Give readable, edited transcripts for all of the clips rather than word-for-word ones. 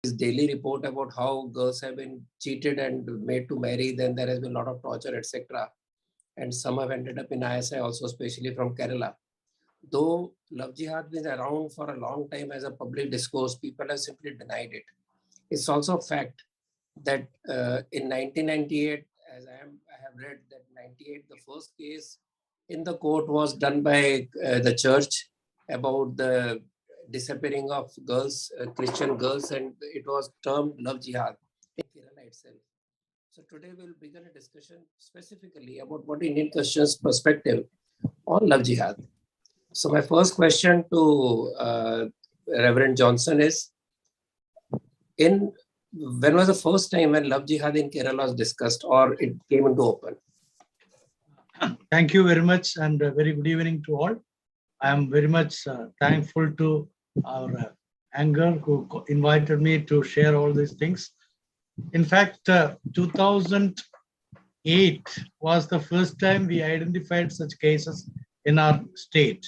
daily report about how girls have been cheated and made to marry. Then there has been a lot of torture, etc. And some have ended up in ISI also, especially from Kerala. Though Love Jihad been around for a long time as a public discourse, people have simply denied it. It's also a fact that in 1998, as I have read that 98, the first case in the court was done by the church about the disappearing of girls, Christian girls, and it was termed Love Jihad in Kerala itself. So today we'll begin a discussion specifically about what Indian Christians' perspective on Love Jihad. So my first question to Reverend Johnson is, when was the first time when Love Jihad in Kerala was discussed or it came into open? Thank you very much, and very good evening to all. I am very much thankful to our Anger who invited me to share all these things. In fact, 2008 was the first time we identified such cases in our state.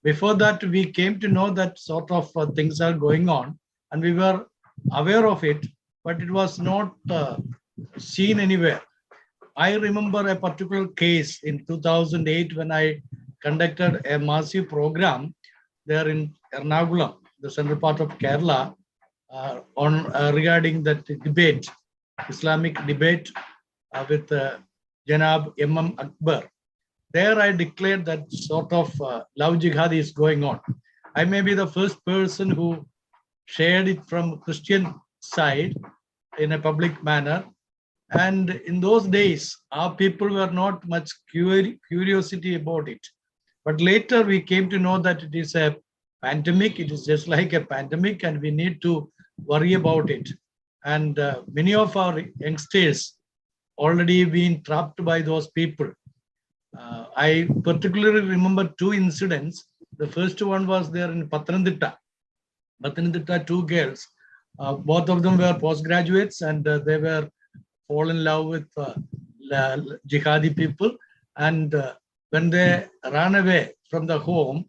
Before that, we came to know that sort of things are going on, and we were aware of it, but it was not seen anywhere. I remember a particular case in 2008 when I conducted a massive program there in Ernakulam, the central part of Kerala, on regarding that debate, Islamic debate with Janab M.M. Akbar. There I declared that sort of love jihad is going on. I may be the first person who shared it from Christian side in a public manner. And in those days, our people were not much curiosity about it. But later we came to know that it is a pandemic. It is just like a pandemic and we need to worry about it. And many of our youngsters already been trapped by those people. I particularly remember two incidents. The first one was there in Pathanamthitta. Pathanamthitta, two girls. Both of them were postgraduates and they were fall in love with jihadi people. And when they ran away from the home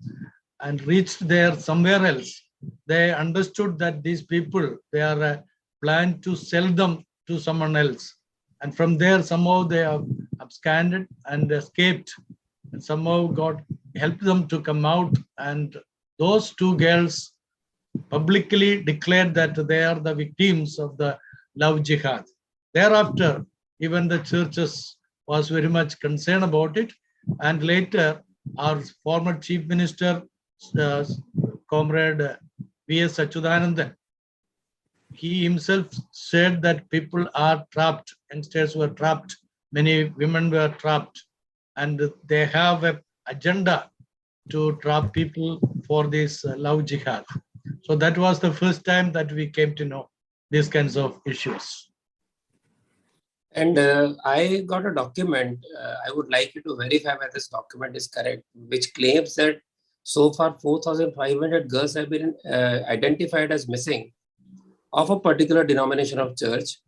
and reached there somewhere else, they understood that these people, they are planned to sell them to someone else. And from there, somehow they have absconded and escaped and somehow God helped them to come out. And those two girls publicly declared that they are the victims of the love jihad. Thereafter, even the churches was very much concerned about it. And later, our former Chief Minister, Comrade V.S. Achuthanandan, he himself said that people are trapped, youngsters were trapped, many women were trapped, and they have an agenda to trap people for this love jihad. So that was the first time that we came to know these kinds of issues. And I got a document, I would like you to verify whether this document is correct, which claims that so far 4,500 girls have been identified as missing of a particular denomination of church.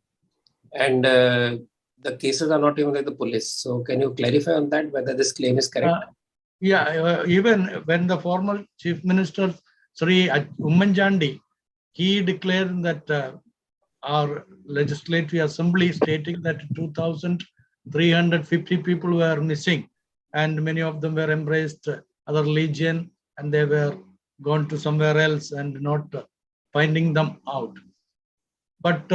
And the cases are not even like the police. So can you clarify on that, whether this claim is correct? Even when the former Chief Minister, Sri Ummanchandi, he declared that our legislative assembly stating that 2,350 people were missing and many of them were embraced other religion and they were gone to somewhere else and not finding them out. But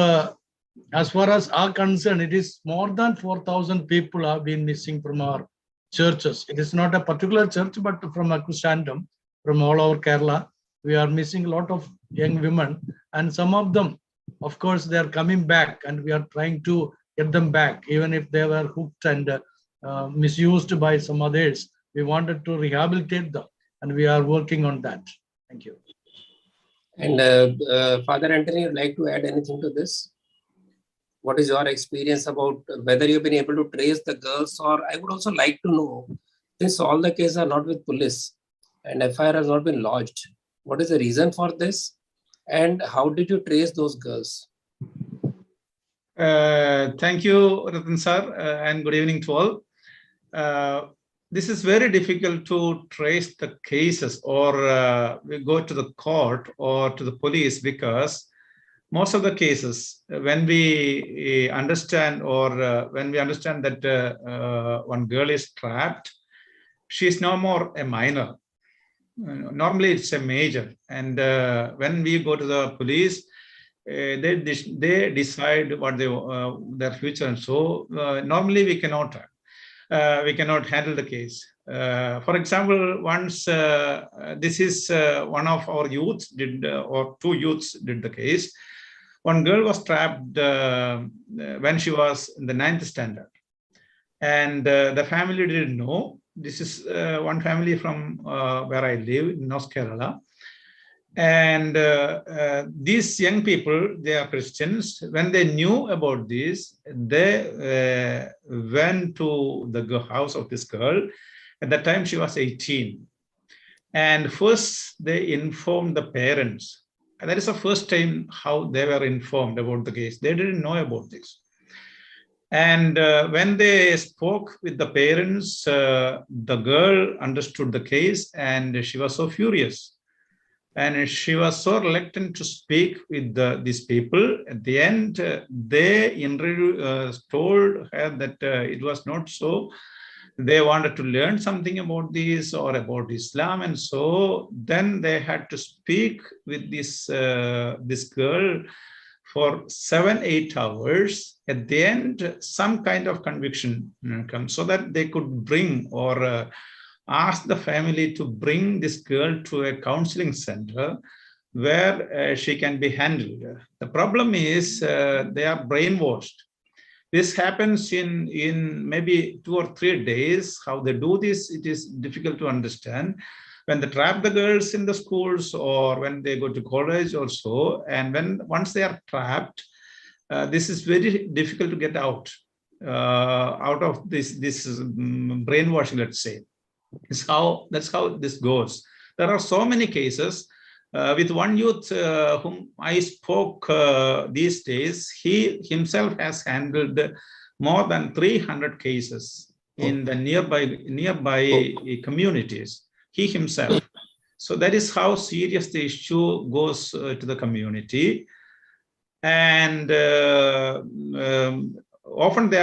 as far as our concern, it is more than 4,000 people have been missing from our churches. It is not a particular church, but from a Christendom, from all over Kerala. We are missing a lot of young women and some of them, of course, they are coming back and we are trying to get them back, even if they were hooked and misused by some others. We wanted to rehabilitate them and we are working on that. Thank you. And Father Anthony, you'd like to add anything to this? What is your experience about whether you've been able to trace the girls? Or I would also like to know, since all the cases are not with police and FIR has not been lodged, what is the reason for this? And how did you trace those girls? Thank you, Ratan sir, and good evening to all. This is very difficult to trace the cases or we go to the court or to the police because most of the cases, when we understand when we understand that one girl is trapped, she is no more a minor. Normally, it's a major. And when we go to the police, they decide what their future. And so normally we cannot handle the case. For example, once this is one of our youths did, or two youths did the case. One girl was trapped when she was in the 9th standard, and the family didn't know. This is one family from where I live in North Kerala. And these young people, they are Christians. When they knew about this, they went to the house of this girl. At that time, she was 18. And first, they informed the parents. And that is the first time how they were informed about the case. They didn't know about this. And when they spoke with the parents, the girl understood the case and she was so furious. And she was so reluctant to speak with these people. At the end, they told her that it was not so. They wanted to learn something about this or about Islam. And so then they had to speak with this girl for 7-8 hours. At the end, some kind of conviction comes so that they could bring or ask the family to bring this girl to a counseling center where she can be handled. The problem is they are brainwashed. This happens in maybe 2 or 3 days. How they do this, it is difficult to understand. When they trap the girls in the schools or when they go to college also, and once they are trapped, this is very difficult to get out of this brainwashing, let's say. That's how this goes. There are so many cases. With one youth whom I spoke these days, he himself has handled more than 300 cases in the nearby communities. He himself. So that is how serious the issue goes to the community. And often they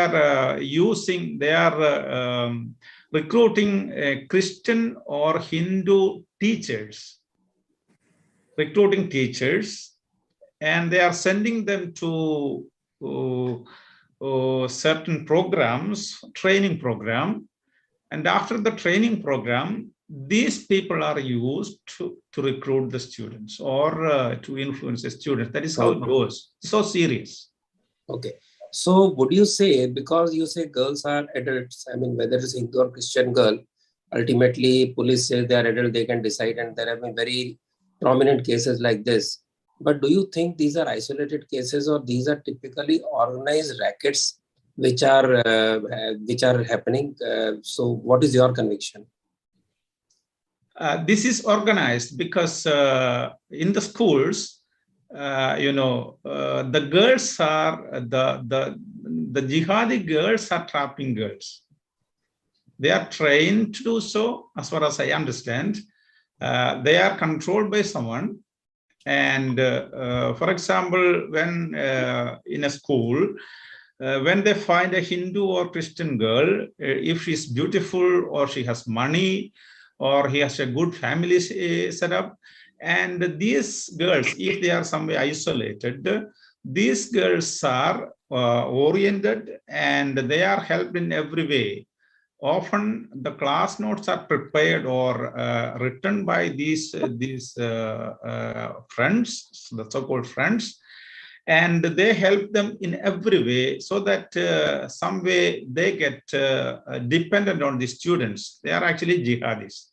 are recruiting Christian or Hindu teachers. Recruiting teachers, and they are sending them to certain programs, training program. And after the training program, these people are used to recruit the students or to influence the students. That is how it goes. So serious. Okay. So would you say, because you say girls are adults, I mean, whether it's Hindu or Christian girl, ultimately police say they are adult, they can decide, and there have been very prominent cases like this. But do you think these are isolated cases or these are typically organized rackets which are happening? So what is your conviction? This is organized because in the schools, the girls are the jihadi girls are trapping girls. They are trained to do so, as far as I understand. They are controlled by someone. And for example, when in a school, when they find a Hindu or Christian girl, if she's beautiful or she has money or he has a good family setup, and these girls, if they are somewhere isolated, these girls are oriented and they are helped in every way. Often the class notes are prepared or written by these friends, the so-called friends, and they help them in every way so that some way they get dependent on the students. They are actually jihadis.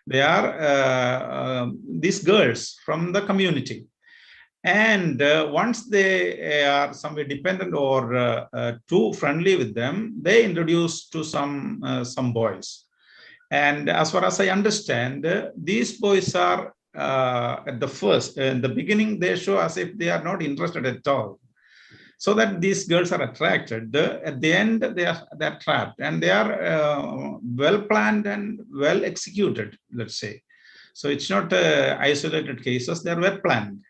They are these girls from the community. And once they are somewhere dependent or too friendly with them, they introduce to some boys. And as far as I understand, these boys are at the beginning, they show as if they are not interested at all. So that these girls are attracted. At the end, they are trapped, and they are well planned and well executed, let's say. So it's not isolated cases, they are well planned.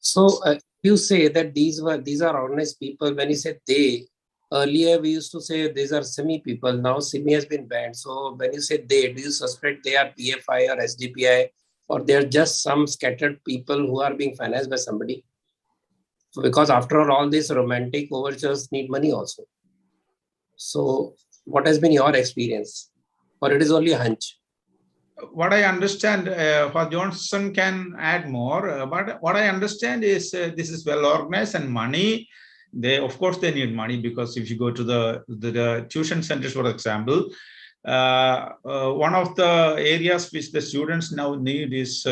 So you say that these are organized people. When you say they, earlier we used to say these are semi people. Now semi has been banned. So when you say they, do you suspect they are PFI or SDPI, or they are just some scattered people who are being financed by somebody? So because after all these romantic overtures need money also. So what has been your experience, or it is only a hunch? What I understand, what Johnson can add more, but what I understand is this is well organized and money. They, of course, they need money, because if you go to the tuition centers, for example, one of the areas which the students now need is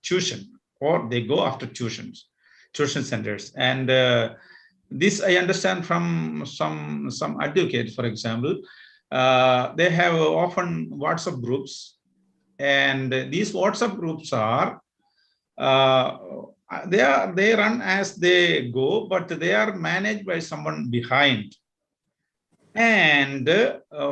tuition, or they go after tuition centers. And this I understand from some advocates, for example. They have often WhatsApp groups, and these WhatsApp groups are they run as they go, but they are managed by someone behind. And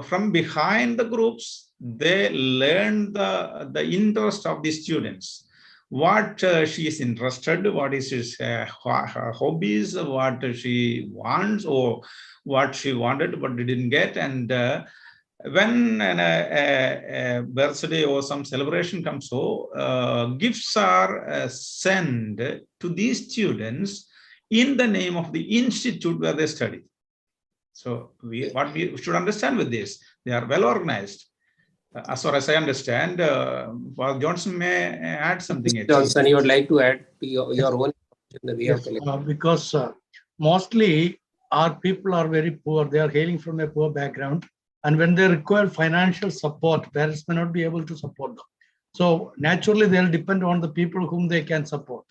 from behind the groups, they learn the interest of the students, what she is interested, what is her hobbies, what she wants, or what she wanted but didn't get. And when a birthday or some celebration comes, so gifts are sent to these students in the name of the institute where they study. So what we should understand with this, they are well organized. As far as I understand, Johnson may add something. Johnson, you would like to add to your own in the way of Yes, because mostly our people are very poor. They are hailing from a poor background. And when they require financial support, parents may not be able to support them. So naturally, they'll depend on the people whom they can support.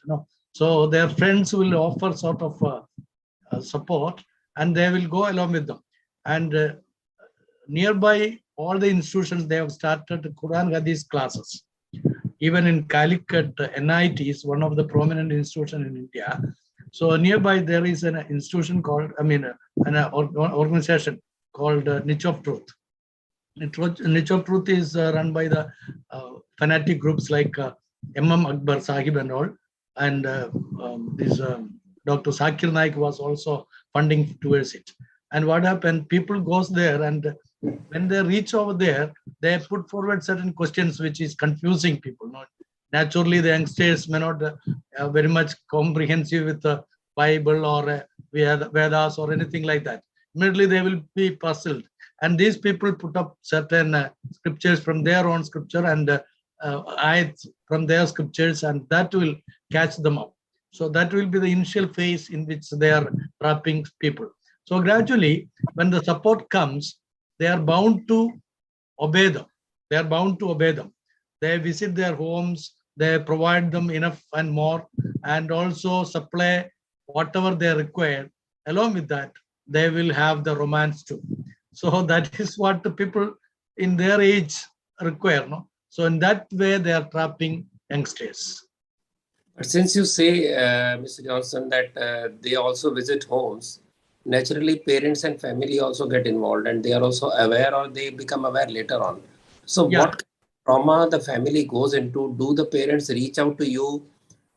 So their friends will offer sort of support, and they will go along with them. And nearby all the institutions, they have started Quran Hadith classes. Even in Calicut, NIT is one of the prominent institutions in India. So nearby there is an institution called, an organization called Niche of Truth. Niche of Truth is run by the fanatic groups like MM Akbar Sahib and all. And Dr. Zakir Naik was also funding towards it. And what happened, people goes there, and when they reach over there, they put forward certain questions which is confusing people. Naturally, the youngsters may not very much comprehensive with the Bible or Vedas or anything like that. Immediately they will be puzzled. And these people put up certain scriptures from their own scripture and ayats from their scriptures, and that will catch them up. So that will be the initial phase in which they are trapping people. So gradually, when the support comes, they are bound to obey them. They are bound to obey them. They visit their homes, they provide them enough and more, and also supply whatever they require. Along with that, they will have the romance too. So that is what the people in their age require. So in that way, they are trapping youngsters. But since you say, Mr. Johnson, that they also visit homes, naturally parents and family also get involved, and they are also aware, or they become aware later on. So what trauma the family goes into? Do the parents reach out to you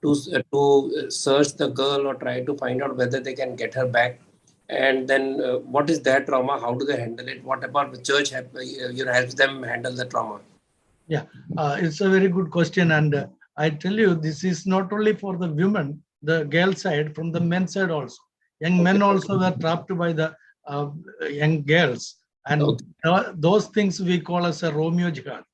to search the girl or try to find out whether they can get her back? And then what is their trauma? How do they handle it? What about the church helps them handle the trauma? Yeah, it's a very good question. And I tell you, this is not only for the women, the girl side, from the men's side also. Young men also were trapped by the young girls. And those things we call as a Romeo Jihad.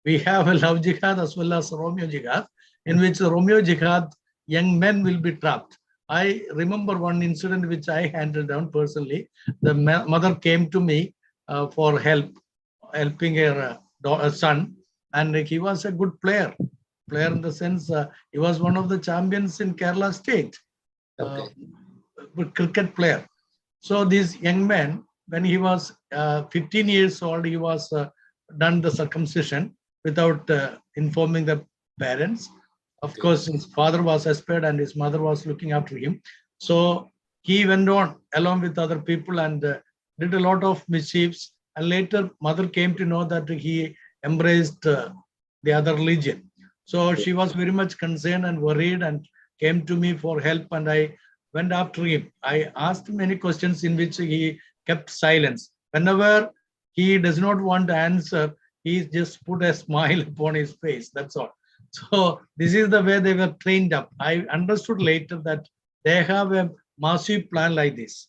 We have a Love Jihad as well as Romeo Jihad, in which the Romeo Jihad, young men will be trapped. I remember one incident which I handled down personally. The mother came to me for helping her son, and he was a good player in the sense he was one of the champions in Kerala state, cricket player. So this young man, when he was 15 years old, he was done the circumcision without informing the parents. Of course, his father was expired and his mother was looking after him. So he went on along with other people and did a lot of mischiefs. And later, mother came to know that he embraced the other religion. So she was very much concerned and worried, and came to me for help, and I went after him. I asked many questions in which he kept silence. Whenever he does not want to answer, he just put a smile upon his face. That's all. So this is the way they were trained up. I understood later that they have a massive plan like this.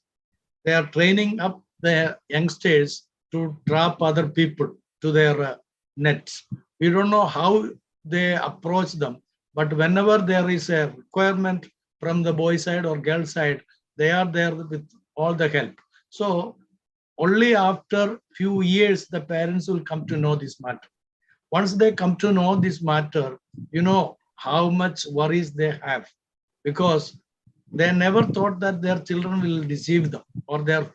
They are training up the youngsters to trap other people to their nets. We don't know how they approach them, but whenever there is a requirement from the boy side or girl side, they are there with all the help. So only after few years the parents will come to know this matter. Once they come to know this matter, you know how much worries they have, because they never thought that their children will deceive them or their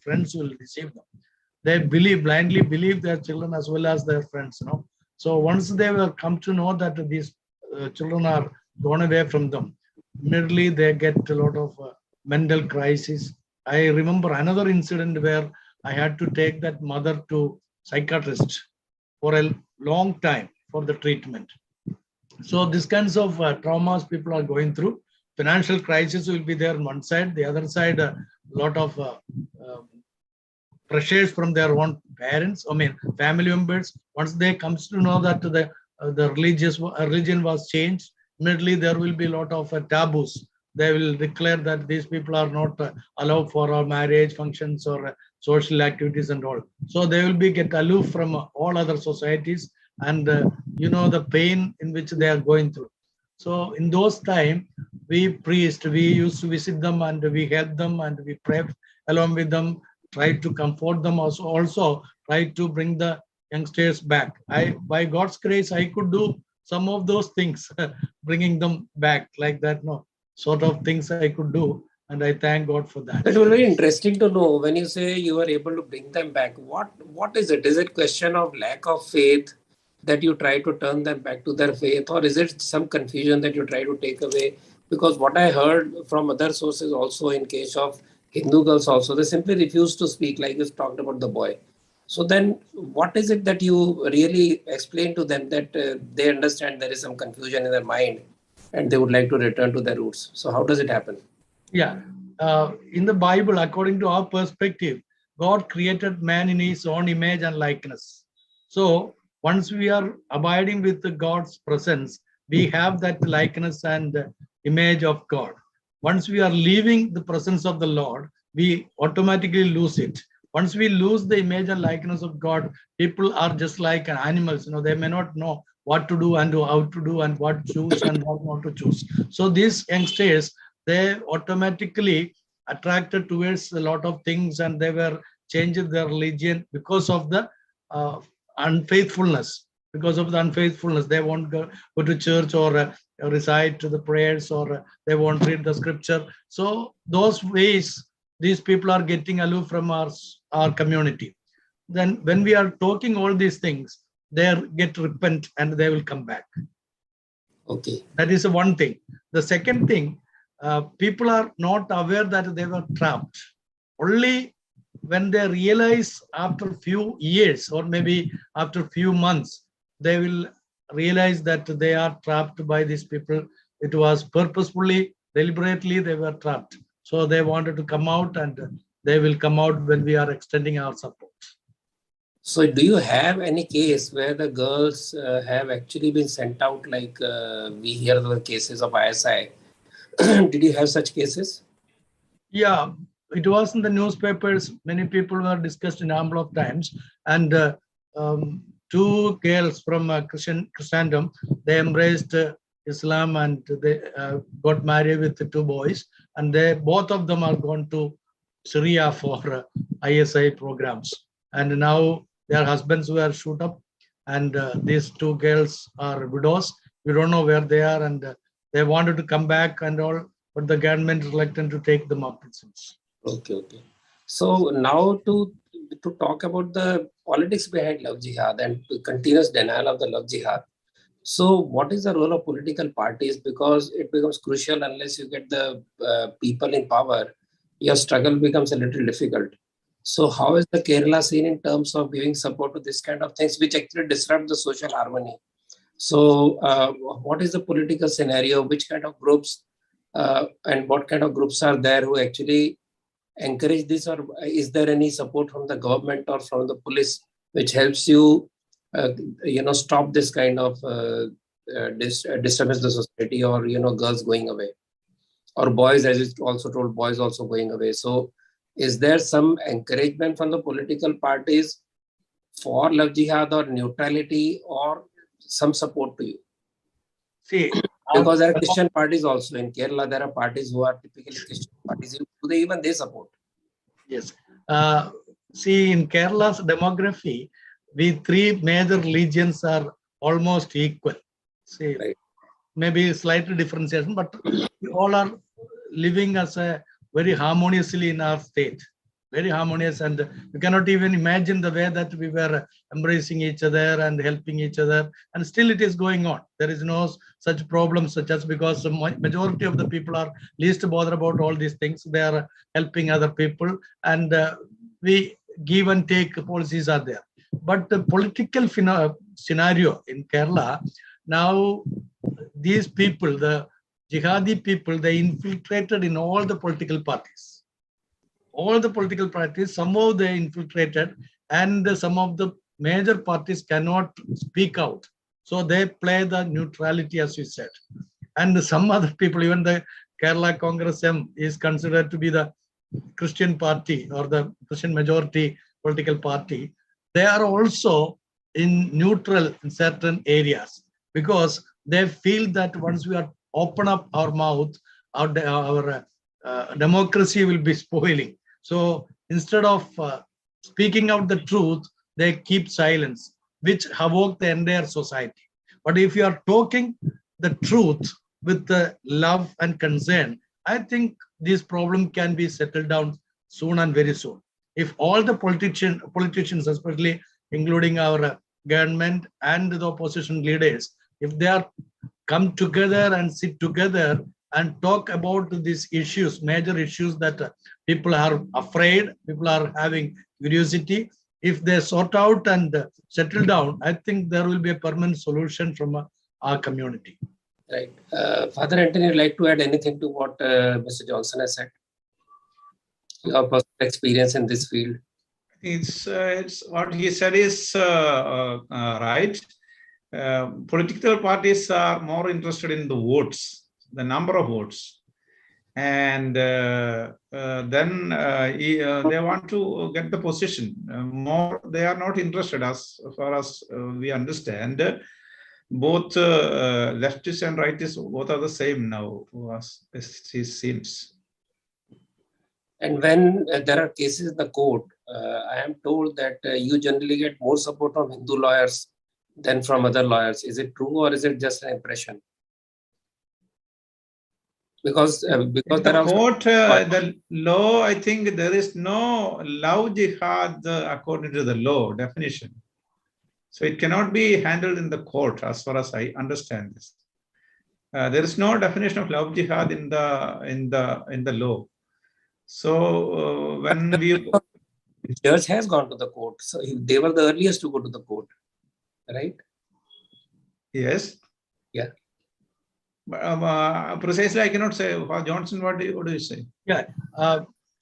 friends will deceive them. They blindly believe their children as well as their friends. So once they will come to know that these children are gone away from them, immediately they get a lot of mental crisis. I remember another incident where I had to take that mother to psychiatrist for a long time for the treatment. So these kinds of traumas people are going through. Financial crisis will be there on one side. The other side, a lot of pressures from their own parents, family members. Once they comes to know that the religion was changed, immediately there will be a lot of taboos. They will declare that these people are not allowed for our marriage functions or social activities and all. So they will be get aloof from all other societies, and the pain in which they are going through. So in those time, we priests, we used to visit them and we help them and we pray along with them, try to comfort them, also try to bring the youngsters back. By God's grace, I could do some of those things, bringing them back like that, sort of things I could do. And I thank God for that. It was very interesting to know when you say you were able to bring them back. What is it? Is it question of lack of faith that you try to turn them back to their faith, or is it some confusion that you try to take away? Because what I heard from other sources also, in case of Hindu girls also, they simply refuse to speak, like you talked about the boy. So then what is it that you really explain to them that they understand there is some confusion in their mind and they would like to return to their roots? So how does it happen? Yeah. In the Bible, according to our perspective, God created man in his own image and likeness. So once we are abiding with God's presence, we have that likeness and image of God. Once we are leaving the presence of the Lord, we automatically lose it. Once we lose the image and likeness of God, people are just like animals. They may not know what to do and how to do and what to choose and what not to choose. So these youngsters, they automatically attracted towards a lot of things, and they were changing their religion because of the unfaithfulness. Because of the unfaithfulness, they won't go to church or recite to the prayers, or they won't read the scripture. So those ways, these people are getting aloof from our community. Then when we are talking all these things, they get repent and they will come back. Okay. That is one thing. The second thing, people are not aware that they were trapped. Only when they realize after a few years or maybe after a few months, they will realize that they are trapped by these people. It was purposefully, deliberately, they were trapped. So they wanted to come out, and they will come out when we are extending our support. So do you have any case where the girls have actually been sent out, like we hear the cases of ISI? Did you have such cases? Yeah, it was in the newspapers. Many people were discussed in a number of times. And two girls from Christendom, they embraced Islam, and they got married with the two boys. And both of them are gone to Syria for ISI programs. And now their husbands were shoot up, and these two girls are widows. We don't know where they are, and they wanted to come back and all, but the government is reluctant to take them up, it seems. Okay. So now to talk about the politics behind Love Jihad and continuous denial of the Love Jihad. So what is the role of political parties? Because it becomes crucial unless you get the people in power, your struggle becomes a little difficult. So how is the Kerala scene in terms of giving support to this kind of things, which actually disrupt the social harmony? So, what is the political scenario? Which kind of groups and what kind of groups are there who actually encourage this, or is there any support from the government or from the police which helps you, stop this kind of disturbance the society, or girls going away, or boys, as you also told, boys also going away. So, is there some encouragement from the political parties for love jihad or neutrality, or some support to you? See, Because there are Christian parties also in Kerala. There are parties who are typically Christian parties. Even they support. yes. See, in Kerala's demography, we three major religions are almost equal. See, Right. maybe slightly differentiation, but we all are living as a very harmoniously in our state, very harmonious, and you cannot even imagine the way that we were embracing each other and helping each other, and still it is going on. There is no such problem, such as, because the majority of the people are least bothered about all these things. They are helping other people, and we give and take policies are there. But the political scenario in Kerala now, these people, the jihadi people, they infiltrated in all the political parties. All the political parties, somehow they infiltrated, and some of the major parties cannot speak out. So they play the neutrality, as you said. And some other people, even the Kerala Congress M is considered to be the Christian party or the Christian majority political party. They are also in neutral in certain areas, because they feel that once we are open up our mouth, our democracy will be spoiling. So instead of speaking out the truth, they keep silence, which havoc the entire society. But if you are talking the truth with the love and concern, I think this problem can be settled down soon and very soon. If all the politicians, especially including our government and the opposition leaders, if they are come together and sit together and talk about these issues, major issues that people are afraid, people are having curiosity, if they sort out and settle down, I think there will be a permanent solution from our community. Right. Father Anthony, would like to add anything to what Mr. Johnson has said? Your personal experience in this field. It's what he said is right. Political parties are more interested in the votes, the number of votes, and then they want to get the position. More, they are not interested, as far as we understand. Both leftists and rightists, both are the same now, as it seems. And when there are cases in the court, I am told that you generally get more support from Hindu lawyers than from other lawyers. Is it true, or is it just an impression? Because the court, the law, I think there is no love jihad according to the law definition. So it cannot be handled in the court, as far as I understand this. There is no definition of love jihad in the law. So when we judge has gone to the court, so they were the earliest to go to the court, right? Yes. Yeah. Precisely, I cannot say. Johnson, what do you say? Yeah.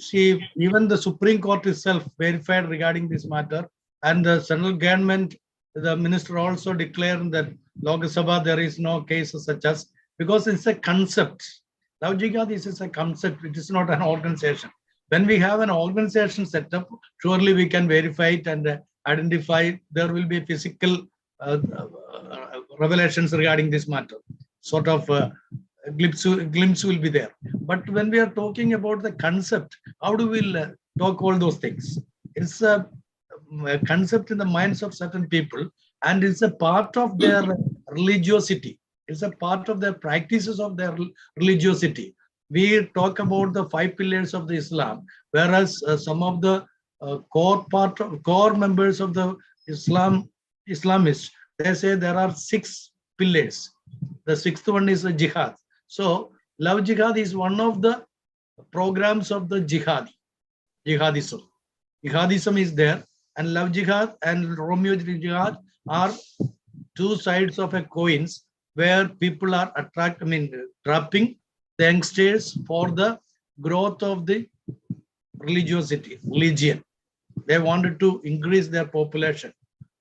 See, even the Supreme Court itself verified regarding this matter, and the central government, the minister also declared that Lok Sabha there is no case such as, because it's a concept. Love Jihad is a concept, it is not an organization. When we have an organization set up, surely we can verify it and identify. There will be physical revelations regarding this matter. Sort of glimpse will be there. But when we are talking about the concept, how do we talk all those things? It's a concept in the minds of certain people, and it's a part of their religiosity. It's a part of their practices of their religiosity. We talk about the 5 pillars of the Islam, whereas some of the core members of the Islamists, they say there are 6 pillars. The 6th one is a jihad. So love jihad is one of the programs of the jihadism. Jihadism is there, and love jihad and Romeo jihad are two sides of a coins where people are trapping the youngsters for the growth of the religion. They wanted to increase their population.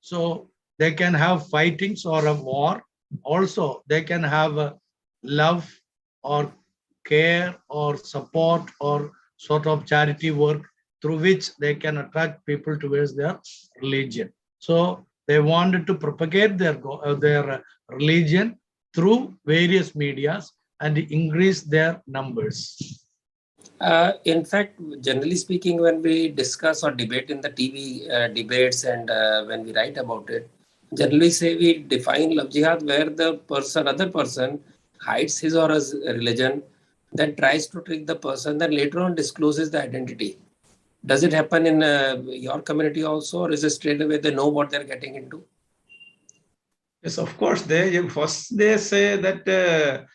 So they can have fightings or a war. Also, they can have a love or care or support or sort of charity work through which they can attract people towards their religion. So they wanted to propagate their religion through various medias and increase their numbers. In fact, generally speaking, when we discuss or debate in the TV debates and when we write about it, generally say we define love jihad where the other person hides his or her religion, then tries to trick the person, then later on discloses the identity. Does it happen in your community also, or is it straight away they know what they're getting into? Yes, of course. First they say that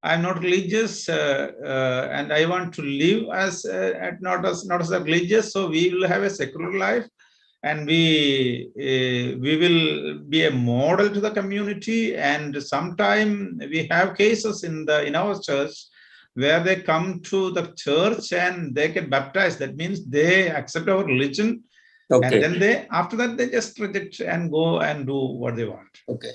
I'm not religious and I want to live as not as a religious. So we will have a secular life, and we will be a model to the community. And sometime we have cases in our church where they come to the church and they get baptized. That means they accept our religion. Okay. And then after that, they just reject and go and do what they want. Okay.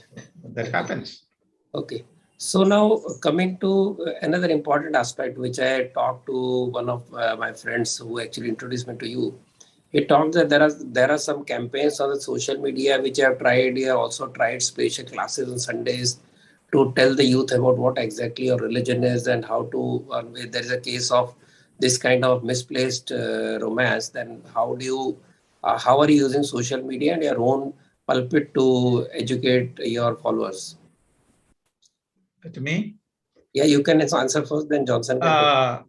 That happens. Okay. So now coming to another important aspect, which I talked to one of my friends who actually introduced me to you. He talked that there are some campaigns on the social media which I have tried. He also tried special classes on Sundays to tell the youth about what exactly your religion is and how to. If there is a case of this kind of misplaced romance, then how are you using social media and your own pulpit to educate your followers? To me? Yeah, you can answer first, then Johnson can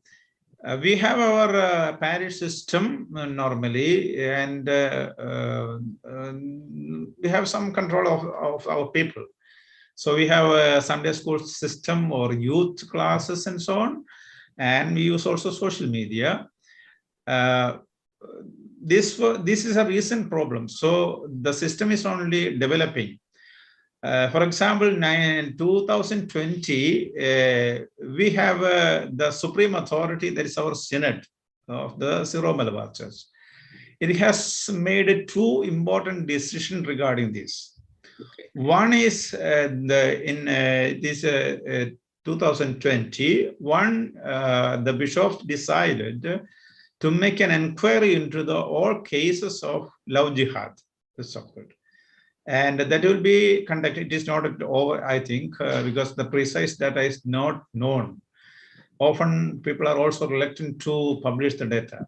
we have our parish system normally, and we have some control of our people. So we have a Sunday school system or youth classes and so on, and we use also social media. This is a recent problem. So the system is only developing. For example, in 2020, we have the supreme authority, that is our synod of the Syro Malabar Church. It has made two important decisions regarding this. Okay. One is in 2020, the bishop decided to make an inquiry into all cases of love jihad, the so-called. And that will be conducted. It is not over, I think, because the precise data is not known. Often people are also reluctant to publish the data.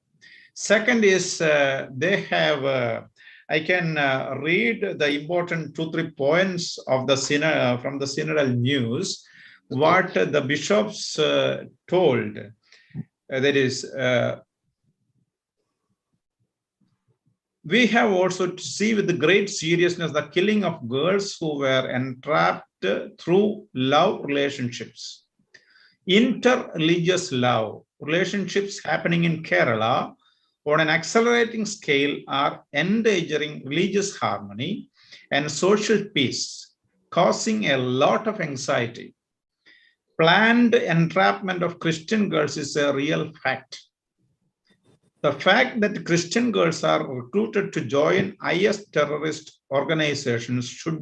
Second is they have, I can read the important 2-3 points of the synod, from the synodal news, what the bishops told. That is, we have also to see with the great seriousness the killing of girls who were entrapped through love relationships. Inter-religious love relationships happening in Kerala on an accelerating scale are endangering religious harmony and social peace, causing a lot of anxiety. Planned entrapment of Christian girls is a real fact. The fact that Christian girls are recruited to join IS terrorist organizations should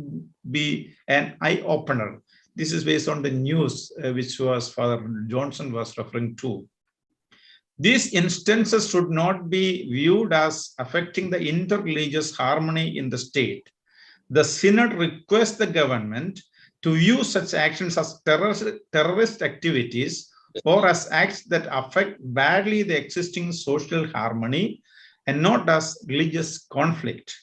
be an eye-opener. This is based on the news which Father Johnson was referring to. These instances should not be viewed as affecting the interreligious harmony in the state. The Synod requests the government to view such actions as terrorist activities or as acts that affect badly the existing social harmony and not as religious conflict.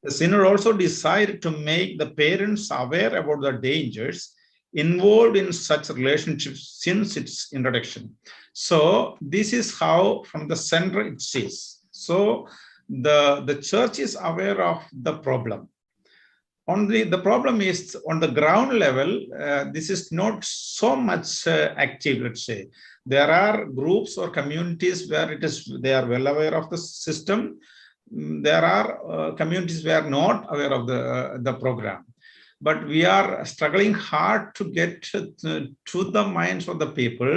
The Synod also decided to make the parents aware about the dangers involved in such relationships since its introduction. So this is how from the center it says. So the church is aware of the problem. The problem is on the ground level, this is not so much active, let's say. There are groups or communities where they are well aware of the system. There are communities where not aware of the program. but we are struggling hard to get to the minds of the people.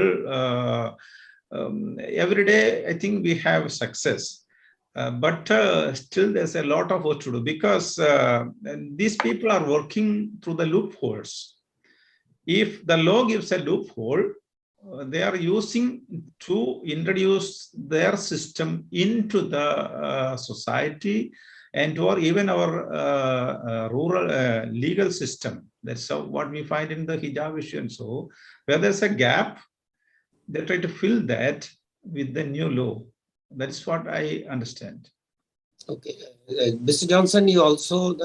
Every day, I think we have success. But still, there's a lot of work to do because these people are working through the loopholes. If the law gives a loophole, they are using to introduce their system into the society and or even our rural legal system. That's what we find in the hijab issue. And so, where there's a gap, they try to fill that with the new law. That's what I understand. Okay. Mr. Johnson, you also,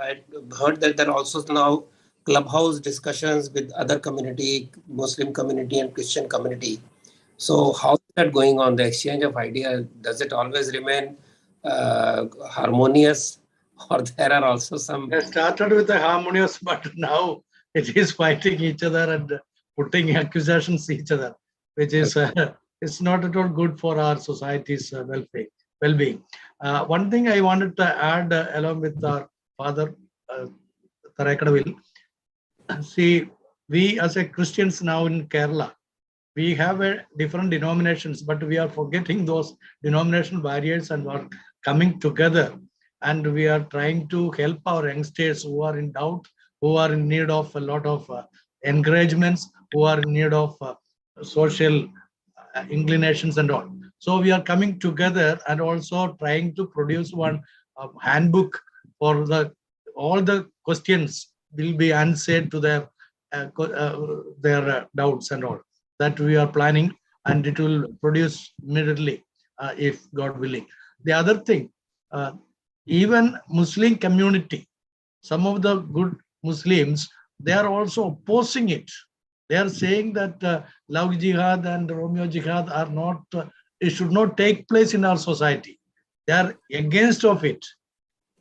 I heard that there are also now clubhouse discussions with other community, Muslim community and Christian community. So how is that going on, the exchange of ideas? Does it always remain harmonious, or there are also some... They started with the harmonious, but now it is fighting each other and putting accusations each other, which is it's not at all good for our society's well-being. One thing I wanted to add along with our father, Tarekadavil, see, we as a Christians now in Kerala, we have different denominations, but we are forgetting those denominational barriers and are coming together. And we are trying to help our youngsters who are in doubt, who are in need of a lot of encouragements, who are in need of social inclinations and all. So we are coming together and also trying to produce one handbook for all the questions will be answered to their doubts and all. That we are planning, and it will produce immediately if God willing. The other thing, even Muslim community, some of the good Muslims, they are also opposing it. They are saying that Love Jihad and Romeo Jihad are not, it should not take place in our society. They are against of it.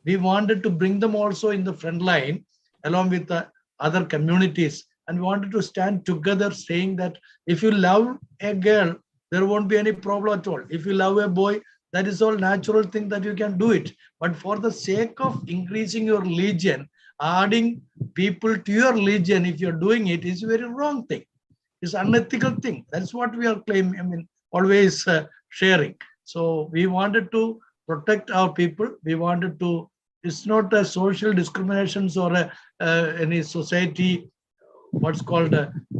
We wanted to bring them also in the front line along with the other communities, and we wanted to stand together saying that if you love a girl, there won't be any problem at all. If you love a boy, that is all natural thing that you can do it. But for the sake of increasing your religion, adding people to your religion, if you're doing it, is a very wrong thing. It's unethical thing. That's what we are claiming, I mean, always sharing. So we wanted to protect our people. We wanted to, it's not a social discriminations or any society, what's called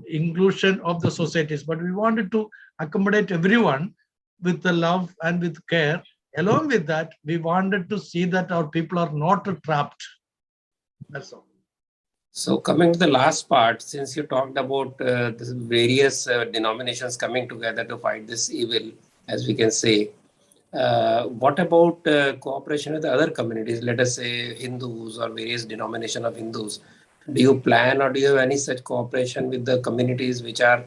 inclusion of the societies, but we wanted to accommodate everyone with the love and with care. Along with that, we wanted to see that our people are not trapped. That's all. So coming to the last part, since you talked about the various denominations coming together to fight this evil, as we can say, what about cooperation with other communities, let us say Hindus or various denomination of Hindus? Do you plan or do you have any such cooperation with the communities which are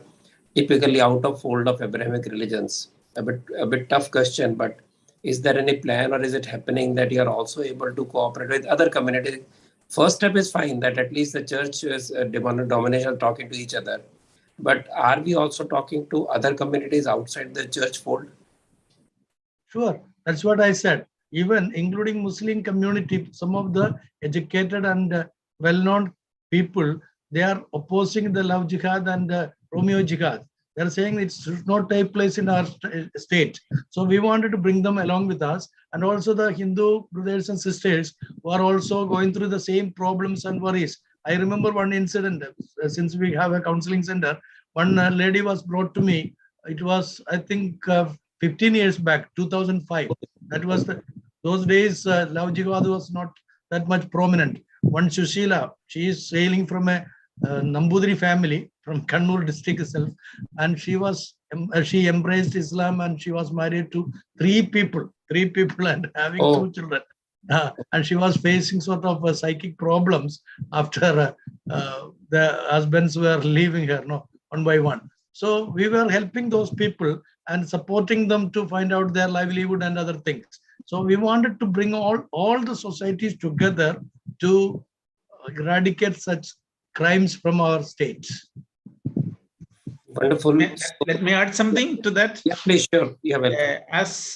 typically out of fold of Abrahamic religions? A bit tough question, but is there any plan or is it happening that you are also able to cooperate with other communities? First step is fine, that at least the church is domination talking to each other. But are we also talking to other communities outside the church fold? Sure, that's what I said. Even including Muslim community, some of the educated and well-known people, they are opposing the Love Jihad and Romeo Jihad. They're saying it should not take place in our state. So we wanted to bring them along with us. And also the Hindu brothers and sisters who are also going through the same problems and worries. I remember one incident, since we have a counseling center, one lady was brought to me. It was, I think, 15 years back, 2005. That was those days, Love Jihad was not that much prominent. One Sushila, she is hailing from a Nambudri family from Kannur district itself, and she embraced Islam and she was married to three people and having two children. And she was facing sort of psychic problems after the husbands were leaving her, one by one. So we were helping those people and supporting them to find out their livelihood and other things. So we wanted to bring all the societies together to eradicate such crimes from our states. Wonderful. Let me add something to that. Yeah, please, sure. As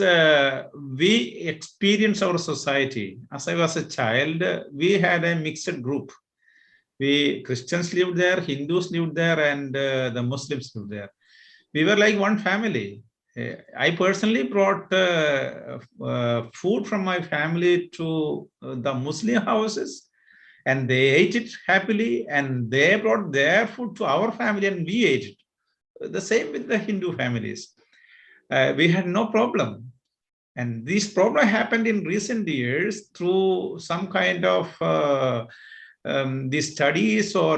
we experience our society, as I was a child, we had a mixed group. We Christians lived there, Hindus lived there, and the Muslims lived there. We were like one family. I personally brought food from my family to the Muslim houses, and they ate it happily, and they brought their food to our family, and we ate it. The same with the Hindu families. We had no problem. And this problem happened in recent years through some kind of these studies or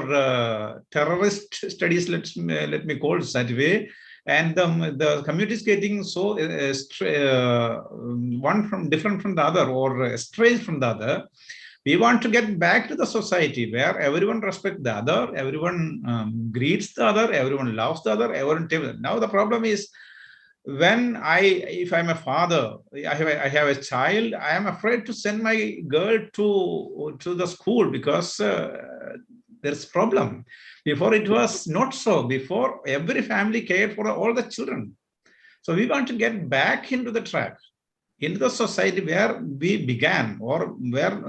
terrorist studies, let me call it that way. And the community is getting so one from different from the other, or estranged from the other. We want to get back to the society where everyone respects the other, everyone greets the other, everyone loves the other, everyone. Now the problem is, if I'm a father, I have a child, I am afraid to send my girl to the school because there's a problem. Before it was not so. Before, every family cared for all the children. So we want to get back into the track, into the society where we began, or where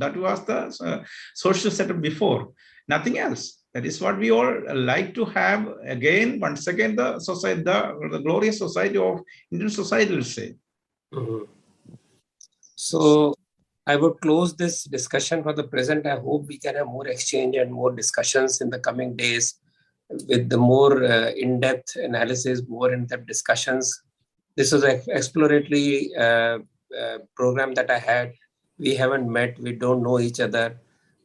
that was the social setup before. Nothing else. That is what we all like to have again, once again, the society, the glorious society of Indian society, let's say. Mhm. So I would close this discussion for the present. I hope we can have more exchange and more discussions in the coming days with the more in-depth analysis, more in-depth discussions. This was an exploratory program that I had. We haven't met, we don't know each other,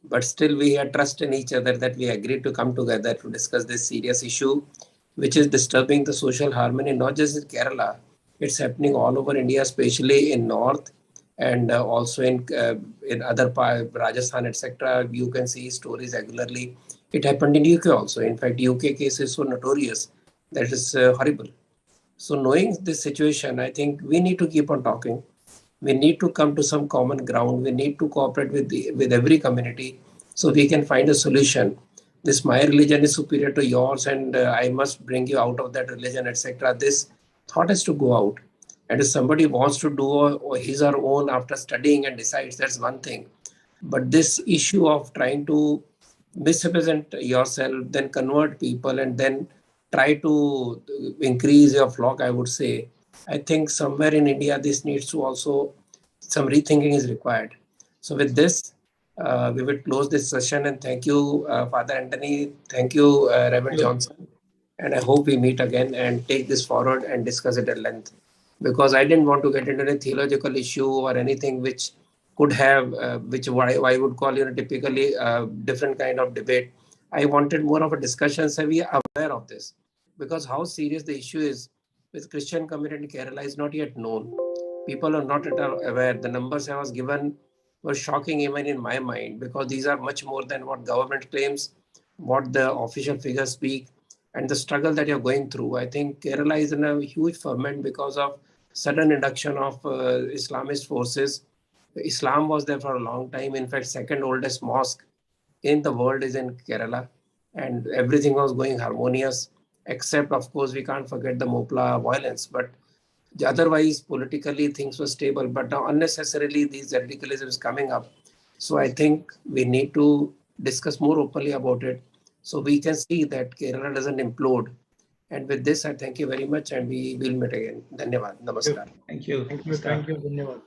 but still we had trust in each other that we agreed to come together to discuss this serious issue, which is disturbing the social harmony, not just in Kerala. It's happening all over India, especially in North, and also in other parts, Rajasthan, etc. You can see stories regularly. It happened in UK also. In fact, UK case is so notorious that is horrible. So knowing this situation, I think we need to keep on talking. We need to come to some common ground. We need to cooperate with every community so we can find a solution. This my religion is superior to yours, and I must bring you out of that religion, etc. This thought has to go out. And if somebody wants to do his or own after studying and decides, that's one thing. But this issue of trying to misrepresent yourself, then convert people, and then try to increase your flock, I would say, I think somewhere in India, this needs to also, some rethinking is required. So with this, we will close this session, and thank you, Father Anthony. Thank you, Reverend Johnson. And I hope we meet again and take this forward and discuss it at length. Because I didn't want to get into a theological issue or anything which could have, which I would call, typically different kind of debate. I wanted more of a discussion, so we are aware of this. Because how serious the issue is with Christian community in Kerala is not yet known. People are not at all aware. The numbers I was given were shocking even in my mind, because these are much more than what government claims, what the official figures speak, and the struggle that you're going through. I think Kerala is in a huge ferment because of sudden induction of Islamist forces. Islam was there for a long time. In fact, second oldest mosque in the world is in Kerala, and everything was going harmonious, except, of course, we can't forget the Mopla violence. But otherwise, politically, things were stable. But now, unnecessarily, these radicalisms coming up. So I think we need to discuss more openly about it, so we can see that Kerala doesn't implode. And with this, I thank you very much, and we will meet again. Dhanyavad. Namaskar. Thank you. Thank you. Thank you. Dhanyavad.